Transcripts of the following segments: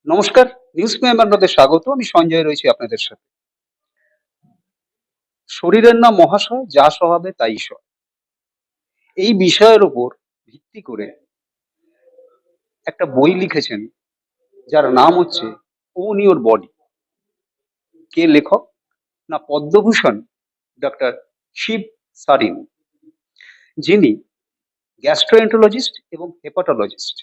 নমস্কার, news prime আপনাদের স্বাগত। আমি সঞ্জয় রয়েছি আপনাদের সাথে। শরীরের নাম মহাশয়, যা স্বভাবে তাই সয়। এই বিষয়ের উপর ভিত্তি করে একটা বই লিখেছেন যার নাম হচ্ছে 'ওন ইওর বডি'। কে লেখক? না পদ্মভূষণ ডক্টর শিব সারিন, যিনি গ্যাস্ট্রোএন্টারোলজিস্ট এবং হেপাটোলজিস্ট।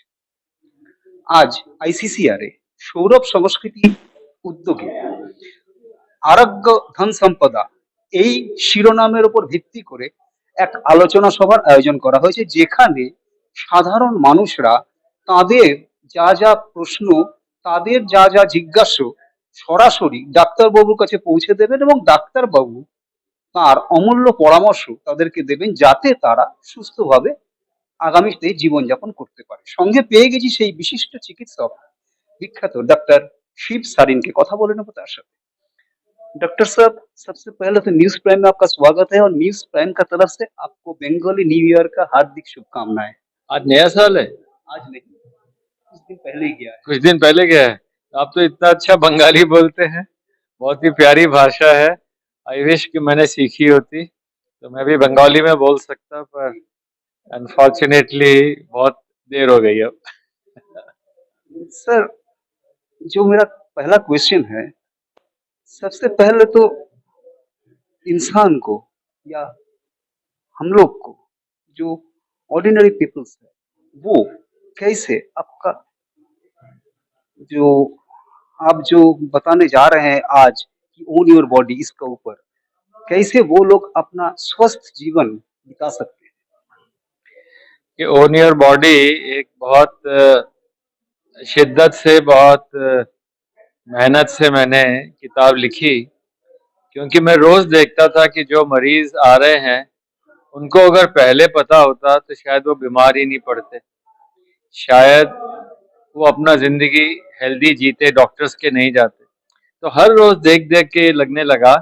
আজ আইসিসিআর এ সৌরভ সংস্কৃতি উদ্যোগে আরোগ্য ধন সম্পদা এই শিরোনামের উপর ভিত্তি করে এক আলোচনা সভার আয়োজন করা হয়েছে, যেখানে সাধারণ মানুষরা তাদের যা যা প্রশ্ন, তাদের যা যা জিজ্ঞাসা সরাসরি ডাক্তারবাবুর কাছে পৌঁছে দেবেন এবং ডাক্তারবাবু তার অমূল্য পরামর্শ তাদেরকে দেবেন, যাতে তারা সুস্থভাবে আগামীতে জীবনযাপন করতে পারে। সঙ্গে পেয়ে গেছি সেই বিশিষ্ট চিকিৎসক বিখ্যাত डॉक्टर शिव सारिन के। কথা বলে নেবো তার সাথে। डॉक्टर साहब, सबसे पहले तो न्यूज प्राइम में आपका स्वागत है और न्यूज प्राइम का तरफ से आपको बंगाली न्यू ईयर का हार्दिक शुभकामनाएं। आज नया साल है। आज नहीं, कुछ दिन पहले ही गया है। कुछ दिन पहले गया है। आप तो इतना अच्छा बंगाली बोलते हैं, बहुत ही प्यारी भाषा है। आई विश कि मैंने सीखी होती तो मैं भी बंगाली में बोल सकता, पर अनफॉर्चुनेटली बहुत देर हो गई अब। सर, जो मेरा पहला क्वेश्चन है, सबसे पहले तो इंसान को या हम लोग को, जो ऑर्डिनरी पीपल्स है, वो कैसे आपका जो आप जो बताने जा रहे हैं आज कि ओन योर बॉडी, इसका ऊपर कैसे वो लोग अपना स्वस्थ जीवन बिता सकते हैं। कि ओन योर बॉडी एक बहुत शिद्दत से, बहुत मेहनत से मैंने किताब लिखी, क्योंकि मैं रोज देखता था कि जो मरीज आ रहे हैं उनको अगर पहले पता होता तो शायद वो बीमार ही नहीं पड़ते, शायद वो अपना जिंदगी हेल्दी जीते, डॉक्टर्स के नहीं जाते। तो हर रोज देख देख के लगने लगा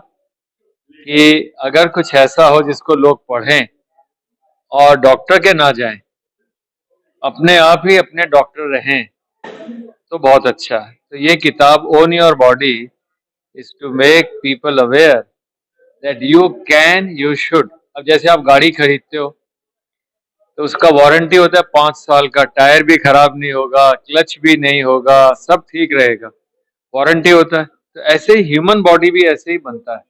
कि अगर कुछ ऐसा हो जिसको लोग पढ़ें और डॉक्टर के ना जाएं, अपने आप ही अपने डॉक्टर रहें, तो बहुत अच्छा है। तो ये किताब own your body is to make people aware that you can, you should. अब जैसे आप गाड़ी खरीदते हो तो उसका वारंटी होता है 5 साल का, टायर भी खराब नहीं होगा, क्लच भी नहीं होगा, सब ठीक रहेगा, वारंटी होता है। तो ऐसे ही ह्यूमन बॉडी भी ऐसे ही बनता है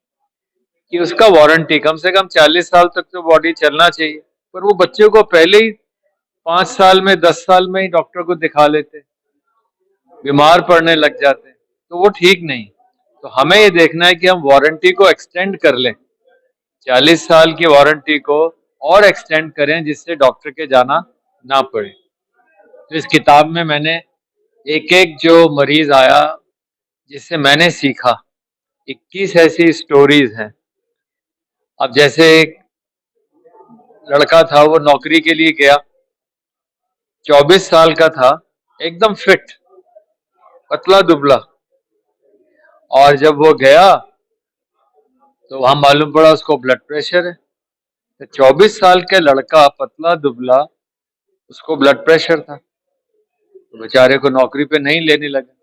कि उसका वारंटी कम से कम 40 साल तक तो बॉडी चलना चाहिए। पर वो बच्चों को पहले ही 5 साल में, 10 साल में ही डॉक्टर को दिखा लेते, बीमार पड़ने लग जाते, तो वो ठीक नहीं। तो हमें ये देखना है कि हम वारंटी को एक्सटेंड कर लें, 40 साल की वारंटी को और एक्सटेंड करें, जिससे डॉक्टर के जाना ना पड़े। तो इस किताब में मैंने एक एक जो मरीज आया जिससे मैंने सीखा, 21 ऐसी स्टोरीज हैं। अब जैसे एक लड़का था, वो नौकरी के लिए गया, 24 साल का था, एकदम फिट, पतला दुबला। और जब वो गया तो वहां मालूम पड़ा उसको ब्लड प्रेशर है। तो 24 साल का लड़का, पतला दुबला, उसको ब्लड प्रेशर था, तो बेचारे को नौकरी पे नहीं लेने लगा।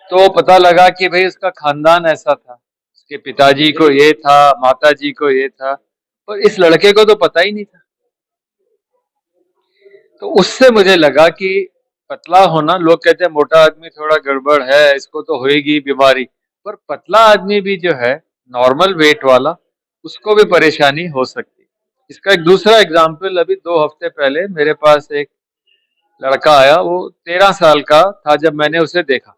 तो पता लगा कि भाई उसका खानदान ऐसा था, उसके पिताजी को ये था, माताजी को ये था, पर इस लड़के को तो पता ही नहीं था। तो उससे मुझे लगा कि पतला होना, लोग कहते हैं मोटा आदमी थोड़ा गड़बड़ है, इसको तो होएगी बीमारी, पर पतला आदमी भी जो है, नॉर्मल वेट वाला, उसको भी परेशानी हो सकती है। इसका एक दूसरा एग्जाम्पल, अभी 2 हफ्ते पहले मेरे पास एक लड़का आया, वो 13 साल का था। जब मैंने उसे देखा,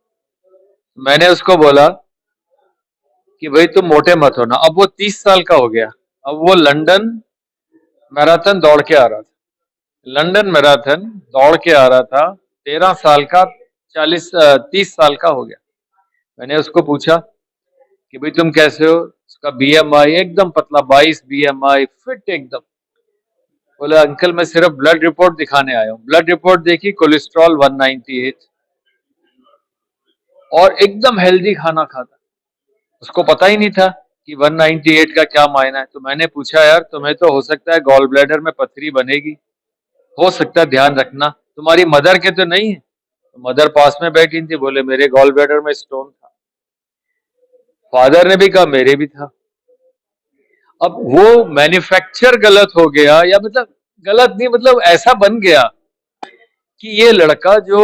मैंने उसको बोला कि भाई तुम मोटे मत होना। अब वो 30 साल का हो गया, अब वो लंदन मैराथन दौड़ के आ रहा था, लंदन मैराथन दौड़ के आ रहा था, 13 साल का, 30 साल का हो गया। मैंने उसको पूछा कि भाई तुम कैसे हो? उसका बीएमआई एकदम पतला, 22 बीएमआई, फिट एकदम। बोले अंकल मैं सिर्फ ब्लड रिपोर्ट दिखाने आया हूँ। ब्लड रिपोर्ट देखी, कोलेस्ट्रॉल 198, और एकदम हेल्दी खाना खाता। उसको पता ही नहीं था कि 198 का क्या मायना है। तो मैंने पूछा यार तुम्हें तो हो सकता है गॉल ब्लैडर में पथरी बनेगी, हो सकता है, ध्यान रखना, तुम्हारी मदर के तो नहीं है। मदर पास में बैठी थी, बोले मेरे गॉल ब्लैडर में स्टोन था। फादर ने भी कहा मेरे भी था। अब वो मैन्युफैक्चर गलत हो गया, या मतलब गलत नहीं, मतलब ऐसा बन गया कि ये लड़का जो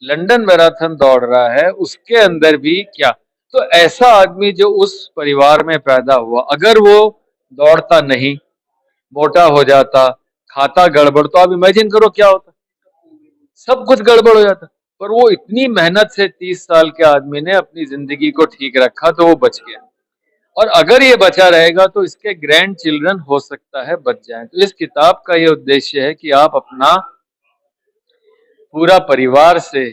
लंदन मैराथन दौड़ रहा है उसके अंदर भी क्या। तो ऐसा आदमी जो उस परिवार में पैदा हुआ, अगर वो दौड़ता नहीं, मोटा हो जाता, खाता गड़बड़, तो आप इमेजिन करो क्या होता, सब कुछ गड़बड़ हो जाता। पर वो इतनी मेहनत से 30 साल के आदमी ने अपनी जिंदगी को ठीक रखा तो वो बच गया। और अगर ये बचा रहेगा तो इसके ग्रैंड चिल्ड्रन हो सकता है बच जाएं। तो इस किताब का ये उद्देश्य है कि आप अपना पूरा परिवार से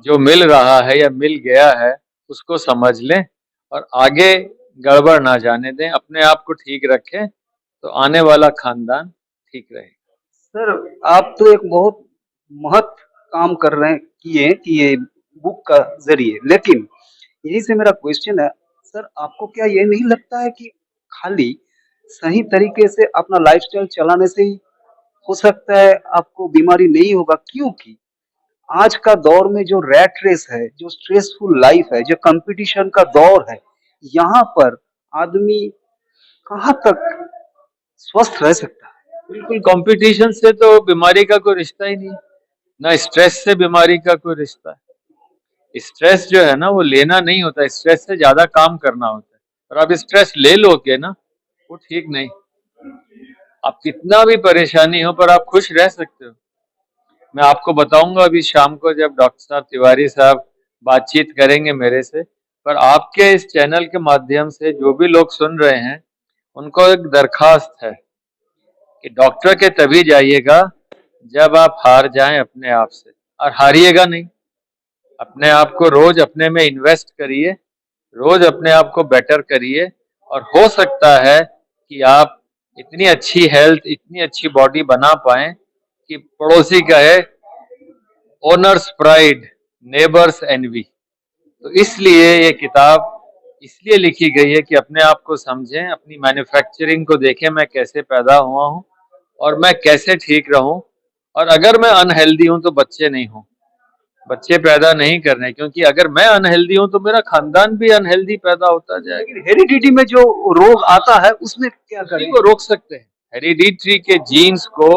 जो मिल रहा है या मिल गया है उसको समझ लें और आगे गड़बड़ ना जाने दें, अपने आप को ठीक रखें, तो आने वाला खानदान ठीक रहेगा। सर, आप तो एक बहुत महत् काम कर रहे हैं किए कि ये बुक का जरिए, लेकिन यही से मेरा क्वेश्चन है सर, आपको क्या ये नहीं लगता है कि खाली सही तरीके से अपना लाइफस्टाइल चलाने से ही हो सकता है आपको बीमारी नहीं होगा? क्योंकि आज का दौर में जो रैट रेस है, जो स्ट्रेसफुल लाइफ है, जो कंपटीशन का दौर है, यहाँ पर आदमी कहाँ तक स्वस्थ रह सकता है? बिल्कुल, कंपटीशन से तो बीमारी का कोई रिश्ता ही नहीं है, ना स्ट्रेस से बीमारी का कोई रिश्ता है। स्ट्रेस जो है ना वो लेना नहीं होता, स्ट्रेस से ज्यादा काम करना होता है। और आप स्ट्रेस ले लोगे ना, वो ठीक नहीं। आप कितना भी परेशानी हो पर आप खुश रह सकते हो। मैं आपको बताऊंगा अभी शाम को जब डॉक्टर साहब तिवारी साहब बातचीत करेंगे मेरे से। पर आपके इस चैनल के माध्यम से जो भी लोग सुन रहे हैं उनको एक दरखास्त है कि डॉक्टर के तभी जाइएगा जब आप हार जाएं अपने आप से, और हारिएगा नहीं। अपने आप को रोज अपने में इन्वेस्ट करिए, रोज अपने आप को बेटर करिए, और हो सकता है कि आप इतनी अच्छी हेल्थ, इतनी अच्छी बॉडी बना पाएं कि पड़ोसी कहे ओनर्स प्राइड, नेबर्स एनवी। तो इसलिए ये किताब इसलिए लिखी गई है कि अपने आप को समझें, अपनी मैन्युफैक्चरिंग को देखें, मैं कैसे पैदा हुआ हूँ और मैं कैसे ठीक रहूं। और अगर मैं अनहेल्दी हूं तो बच्चे नहीं हूं, बच्चे पैदा नहीं करने, क्योंकि अगर मैं अनहेल्दी हूं तो मेरा खानदान भी अनहेल्दी पैदा होता जाएगा। लेकिन हेरिडिटी में जो रोग आता है उसमें क्या उसी करें? को रोक सकते हैं, हेरिडिटरी के जीन्स को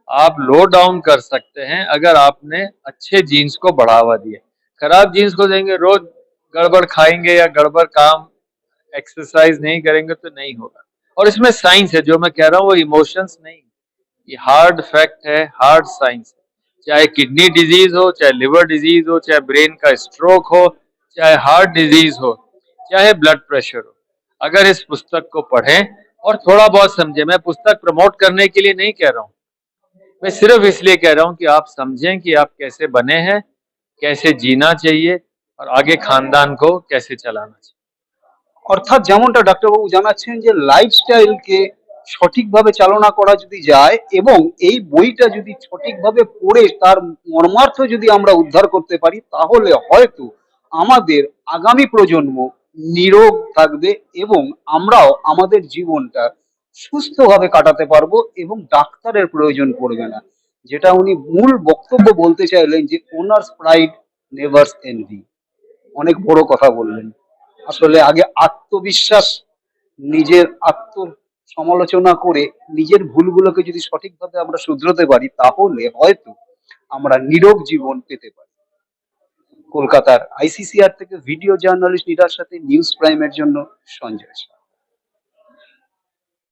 आप लो डाउन कर सकते हैं अगर आपने अच्छे जीन्स को बढ़ावा दिया। खराब जीन्स को देंगे, रोज गड़बड़ खाएंगे या गड़बड़ काम, एक्सरसाइज नहीं करेंगे तो नहीं होगा। और इसमें साइंस है, जो मैं कह रहा हूँ वो इमोशंस नहीं, ये हार्ड फैक्ट है, हार्ड साइंस है। चाहे किडनी डिजीज हो, चाहे लिवर डिजीज हो, चाहे ब्रेन का स्ट्रोक हो, चाहे हार्ट डिजीज हो, चाहे ब्लड प्रेशर हो, अगर इस पुस्तक को पढ़ें और थोड़ा बहुत समझें। मैं पुस्तक प्रमोट करने के लिए नहीं कह रहा हूँ, मैं सिर्फ इसलिए कह रहा हूँ कि आप समझें कि आप कैसे बने हैं, कैसे जीना चाहिए और आगे खानदान को कैसे चलाना चाहिए। অর্থাৎ যেমনটা ডাক্তারবাবু জানাচ্ছেন যে লাইফস্টাইলকে সঠিকভাবে চালনা করা যদি যায় এবং এই বইটা যদি সঠিকভাবে পড়ে তার মর্মার্থ যদি আমরা উদ্ধার করতে পারি, তাহলে হয়তো আমাদের আগামী প্রজন্ম নিরোগ থাকবে এবং আমরাও আমাদের জীবনটা সুস্থভাবে কাটাতে পারবো এবং ডাক্তারের প্রয়োজন পড়বে না। যেটা উনি মূল বক্তব্য বলতে চাইলেন যে ওনার্স প্রাইড নেভার্স এনভি। অনেক বড় কথা বললেন। আসলে আগে আত্মবিশ্বাস, নিজের আত্ম সমালোচনা করে নিজের ভুলগুলোকে যদি সঠিকভাবে আমরা শুধরোতে পারি, তাহলে হয়তো আমরা নিরোগ জীবন পেতে পারি। কলকাতার আইসিসিআর থেকে ভিডিও জার্নালিস্ট নীরার সাথে নিউজ প্রাইমের জন্য সঞ্জয় শাহ।